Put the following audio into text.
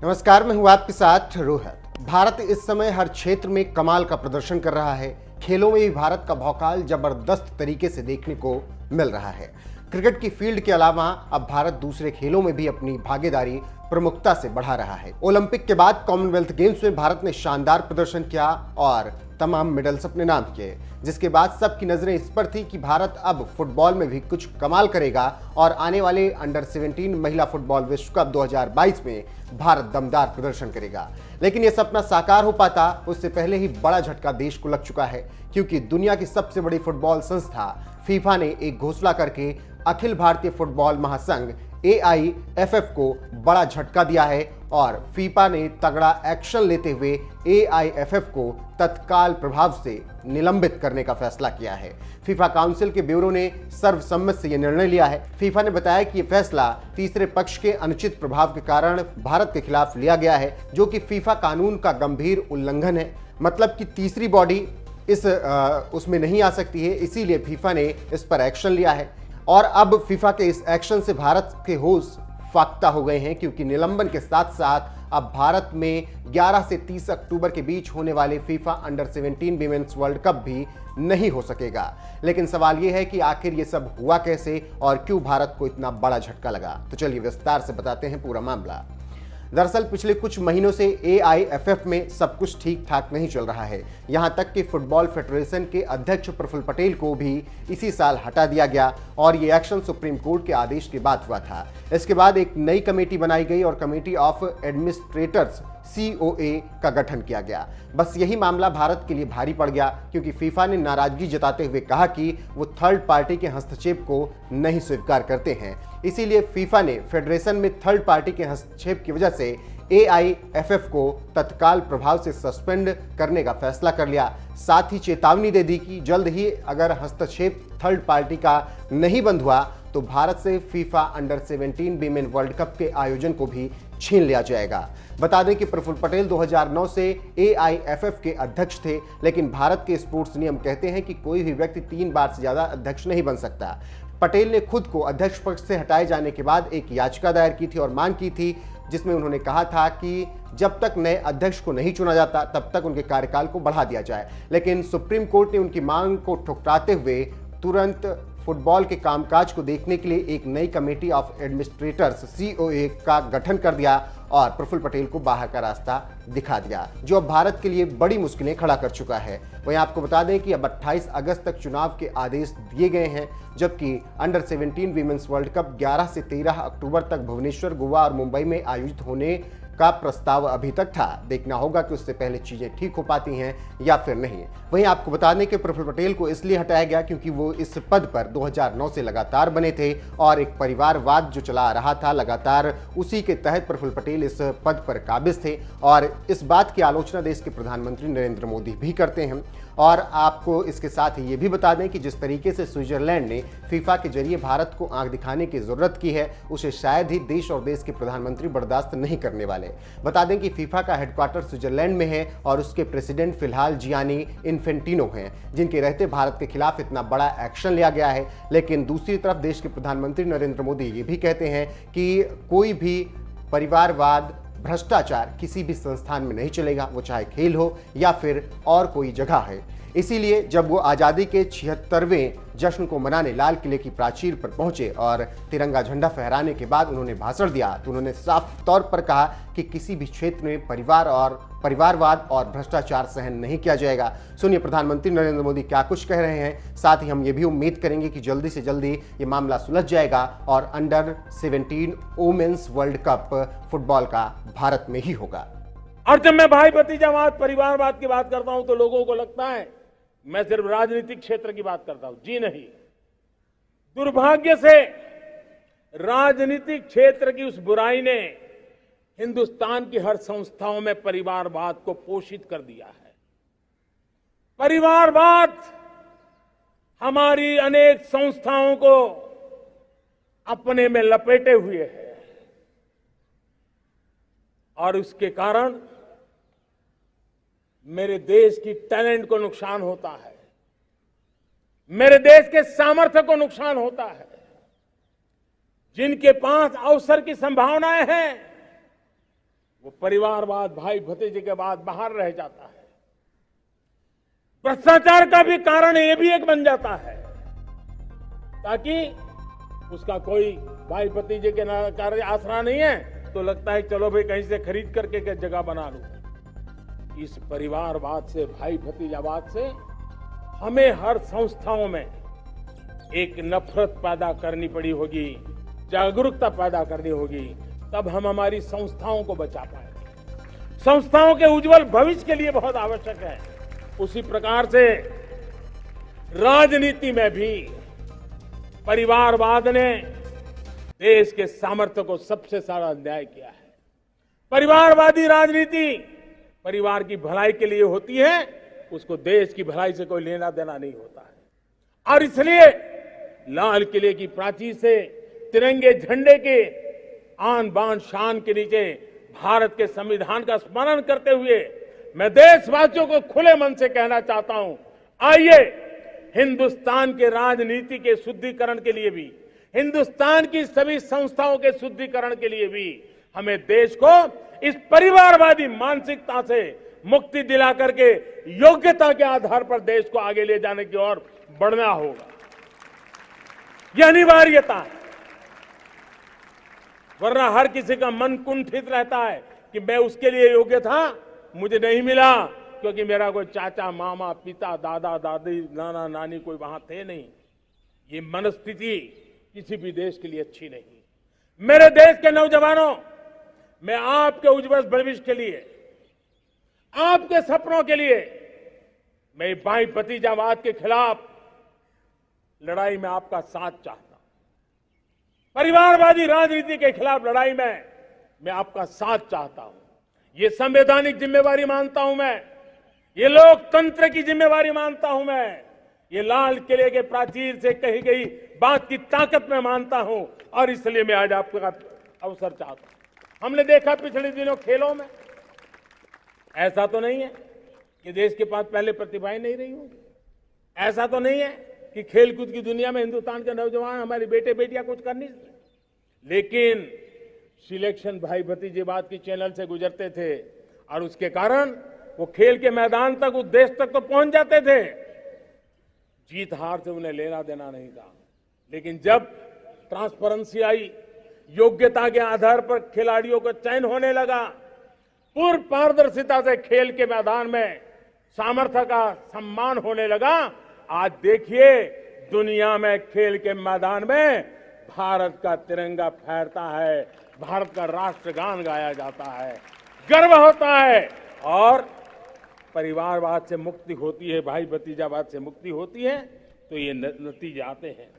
नमस्कार, मैं हूं आपके साथ रोहित। भारत इस समय हर क्षेत्र में कमाल का प्रदर्शन कर रहा है। खेलों में भी भारत का भौकाल जबरदस्त तरीके से देखने को मिल रहा है। क्रिकेट की फील्ड के अलावा अब भारत दूसरे खेलों में भी अपनी भागीदारी प्रमुखता से बढ़ा रहा है। ओलंपिक के बाद कॉमनवेल्थ गेम्स में भारत ने शानदार प्रदर्शन किया और तमाम मेडल्स अपने नाम किए, जिसके बाद सबकी नजरें इस पर थी कि भारत अब फुटबॉल में भी कुछ कमाल करेगा और आने वाले अंडर 17 महिला फुटबॉल विश्व कप 2022 में भारत दमदार प्रदर्शन करेगा। लेकिन यह सपना साकार हो पाता उससे पहले ही बड़ा झटका देश को लग चुका है, क्योंकि दुनिया की सबसे बड़ी फुटबॉल संस्था फीफा ने एक घोषणा करके अखिल भारतीय फुटबॉल महासंघ AIFF को बड़ा झटका दिया है और फीफा ने तगड़ा एक्शन लेते हुए AIFF को तत्काल प्रभाव से निलंबित करने का फैसला किया है। फीफा काउंसिल के ब्यूरो ने सर्वसम्मति से यह निर्णय लिया है। फीफा ने बताया कि यह फैसला तीसरे पक्ष के अनुचित प्रभाव के कारण भारत के खिलाफ लिया गया है, जो कि फीफा कानून का गंभीर उल्लंघन है। मतलब कि तीसरी बॉडी उसमें नहीं आ सकती है, इसीलिए फीफा ने इस पर एक्शन लिया है। और अब फीफा के इस एक्शन से भारत के होश फाख्ता हो गए हैं, क्योंकि निलंबन के साथ साथ अब भारत में 11 से 30 अक्टूबर के बीच होने वाले FIFA under 17 women's world cup भी नहीं हो सकेगा। लेकिन सवाल यह है कि आखिर ये सब हुआ कैसे और क्यों भारत को इतना बड़ा झटका लगा। तो चलिए विस्तार से बताते हैं पूरा मामला। दरअसल पिछले कुछ महीनों से AIFF में सब कुछ ठीक ठाक नहीं चल रहा है। यहां तक कि फुटबॉल फेडरेशन के अध्यक्ष प्रफुल्ल पटेल को भी इसी साल हटा दिया गया और ये एक्शन सुप्रीम कोर्ट के आदेश के बाद हुआ था। इसके बाद एक नई कमेटी बनाई गई और कमेटी ऑफ एडमिनिस्ट्रेटर्स COA का गठन किया गया। बस यही मामला भारत के लिए भारी पड़ गया, क्योंकि फीफा ने नाराजगी जताते हुए कहा कि वो थर्ड पार्टी के हस्तक्षेप को नहीं स्वीकार करते हैं। इसीलिए फीफा ने फेडरेशन में थर्ड पार्टी के हस्तक्षेप की वजह से AIFF को तत्काल प्रभाव से सस्पेंड करने का फैसला कर लिया। साथ ही चेतावनी दे दी कि जल्द ही अगर हस्तक्षेप थर्ड पार्टी का नहीं बंद हुआ तो भारत से FIFA under 17 women world cup के आयोजन को भी छीन लिया जाएगा। बता दें कि प्रफुल्ल पटेल 2009 से AIFF के अध्यक्ष थे, लेकिन भारत के स्पोर्ट्स नियम कहते हैं कि कोई भी व्यक्ति 3 बार से ज्यादा अध्यक्ष नहीं बन सकता। पटेल ने खुद को अध्यक्ष पद से हटाए जाने के बाद एक याचिका दायर की थी और मांग की थी, जिसमें उन्होंने कहा था कि जब तक नए अध्यक्ष को नहीं चुना जाता तब तक उनके कार्यकाल को बढ़ा दिया जाए। लेकिन सुप्रीम कोर्ट ने उनकी मांग को ठुकराते हुए तुरंत फुटबॉल के कामकाज को देखने के लिए एक नई कमेटी ऑफ एडमिनिस्ट्रेटर्स COA का गठन कर दिया और प्रफुल्ल पटेल को बाहर का रास्ता दिखा दिया, जो अब भारत के लिए बड़ी मुश्किलें खड़ा कर चुका है। वहीं आपको बता दें कि अब 28 अगस्त तक चुनाव के आदेश दिए गए हैं, जबकि अंडर 17 वीमेंस वर्ल्ड कप 11 से 13 अक्टूबर तक भुवनेश्वर, गोवा और मुंबई में आयोजित होने का प्रस्ताव अभी तक था। देखना होगा कि उससे पहले चीजें ठीक हो पाती हैं या फिर नहीं। वहीं आपको बता दें कि प्रफुल्ल पटेल को इसलिए हटाया गया क्योंकि वो इस पद पर 2009 से लगातार बने थे और एक परिवारवाद जो चला आ रहा था लगातार, उसी के तहत प्रफुल्ल पटेल इस पद पर काबिज थे। और इस बात की आलोचना देश के प्रधानमंत्री नरेंद्र मोदी भी करते हैं। और आपको इसके साथ ही ये भी बता दें कि जिस तरीके से स्विट्जरलैंड ने फीफा के जरिए भारत को आंख दिखाने की जरूरत की है, उसे शायद ही देश और देश के प्रधानमंत्री बर्दाश्त नहीं करने वाले। बता दें कि फीफा का हेडक्वार्टर स्विट्जरलैंड में है और उसके प्रेसिडेंट फिलहाल जियानी इन्फेंटिनो हैं, जिनके रहते भारत के खिलाफ इतना बड़ा एक्शन लिया गया है। लेकिन दूसरी तरफ देश के प्रधानमंत्री नरेंद्र मोदी ये भी कहते हैं कि कोई भी परिवारवाद, भ्रष्टाचार किसी भी संस्थान में नहीं चलेगा, वो चाहे खेल हो या फिर और कोई जगह है। इसीलिए जब वो आज़ादी के 76वें जश्न को मनाने लाल किले की प्राचीर पर पहुंचे और तिरंगा झंडा फहराने के बाद उन्होंने भाषण दिया, तो उन्होंने साफ तौर पर कहा कि किसी भी क्षेत्र में परिवारवाद और भ्रष्टाचार सहन नहीं किया जाएगा। सुनिए प्रधानमंत्री नरेंद्र मोदी क्या कुछ कह रहे हैं। साथ ही हम ये भी उम्मीद करेंगे कि जल्दी से जल्दी ये मामला सुलझ जाएगा और under 17 women's world cup football का भारत में ही होगा। और जब मैं भाई भतीजावाद, परिवारवाद की बात करता हूं तो लोगों को लगता है मैं सिर्फ राजनीतिक क्षेत्र की बात करता हूं। जी नहीं, दुर्भाग्य से राजनीतिक क्षेत्र की उस बुराई ने हिंदुस्तान की हर संस्थाओं में परिवारवाद को पोषित कर दिया है। परिवारवाद हमारी अनेक संस्थाओं को अपने में लपेटे हुए है और उसके कारण मेरे देश की टैलेंट को नुकसान होता है, मेरे देश के सामर्थ्य को नुकसान होता है। जिनके पास अवसर की संभावनाएं हैं वो परिवारवाद, भाई भतीजे के बाद बाहर रह जाता है। भ्रष्टाचार का भी कारण ये भी एक बन जाता है, ताकि उसका कोई भाई भतीजे के कार्य आसरा नहीं है तो लगता है चलो भाई कहीं से खरीद करके के जगह बना लूं। इस परिवारवाद से, भाई भतीजावाद से हमें हर संस्थाओं में एक नफरत पैदा करनी पड़ी होगी, जागरूकता पैदा करनी होगी, तब हम हमारी संस्थाओं को बचा पाएंगे। संस्थाओं के उज्जवल भविष्य के लिए बहुत आवश्यक है। उसी प्रकार से राजनीति में भी परिवारवाद ने देश के सामर्थ्य को सबसे सारा अन्याय किया है। परिवारवादी राजनीति परिवार की भलाई के लिए होती है, उसको देश की भलाई से कोई लेना देना नहीं होता है। और इसलिए लाल किले की प्राचीर से तिरंगे झंडे के आन बान शान के नीचे भारत के संविधान का स्मरण करते हुए मैं देशवासियों को खुले मन से कहना चाहता हूं, आइए हिंदुस्तान के राजनीति के शुद्धिकरण के लिए भी, हिंदुस्तान की सभी संस्थाओं के शुद्धिकरण के लिए भी हमें देश को इस परिवारवादी मानसिकता से मुक्ति दिला करके योग्यता के आधार पर देश को आगे ले जाने की ओर बढ़ना होगा। यह अनिवार्यता है, वरना हर किसी का मन कुंठित रहता है कि मैं उसके लिए योग्य था, मुझे नहीं मिला क्योंकि मेरा कोई चाचा, मामा, पिता, दादा, दादी, नाना, नानी कोई वहां थे नहीं। ये मनस्थिति किसी भी देश के लिए अच्छी नहीं। मेरे देश के नौजवानों, मैं आपके उज्जवल भविष्य के लिए, आपके सपनों के लिए, मैं भाई भतीजावाद के खिलाफ लड़ाई में आपका साथ चाहता हूं। परिवारवादी राजनीति के खिलाफ लड़ाई में मैं आपका साथ चाहता हूं। ये संवैधानिक जिम्मेवारी मानता हूं मैं, ये लोकतंत्र की जिम्मेवारी मानता हूं मैं, ये लाल किले के प्राचीर से कही गई बात की ताकत में मानता हूं, और इसलिए मैं आज आपका अवसर चाहता हूं। हमने देखा पिछले दिनों खेलों में, ऐसा तो नहीं है कि देश के पास पहले प्रतिभाएं नहीं रही होंगी, ऐसा तो नहीं है कि खेलकूद की दुनिया में हिंदुस्तान के नौजवान, हमारे बेटे बेटियां कुछ कर नहीं सकते, लेकिन सिलेक्शन भाई भतीजेवाद की चैनल से गुजरते थे और उसके कारण वो खेल के मैदान तक, उस देश तक तो पहुंच जाते थे। जीत हार से उन्हें लेना देना नहीं था, लेकिन जब ट्रांसपेरेंसी आई, योग्यता के आधार पर खिलाड़ियों का चयन होने लगा, पूर्ण पारदर्शिता से खेल के मैदान में सामर्थ्य का सम्मान होने लगा, आज देखिए दुनिया में खेल के मैदान में भारत का तिरंगा फहरता है, भारत का राष्ट्रगान गाया जाता है, गर्व होता है, और परिवारवाद से मुक्ति होती है, भाई भतीजावाद से मुक्ति होती है, तो ये नतीजे आते हैं।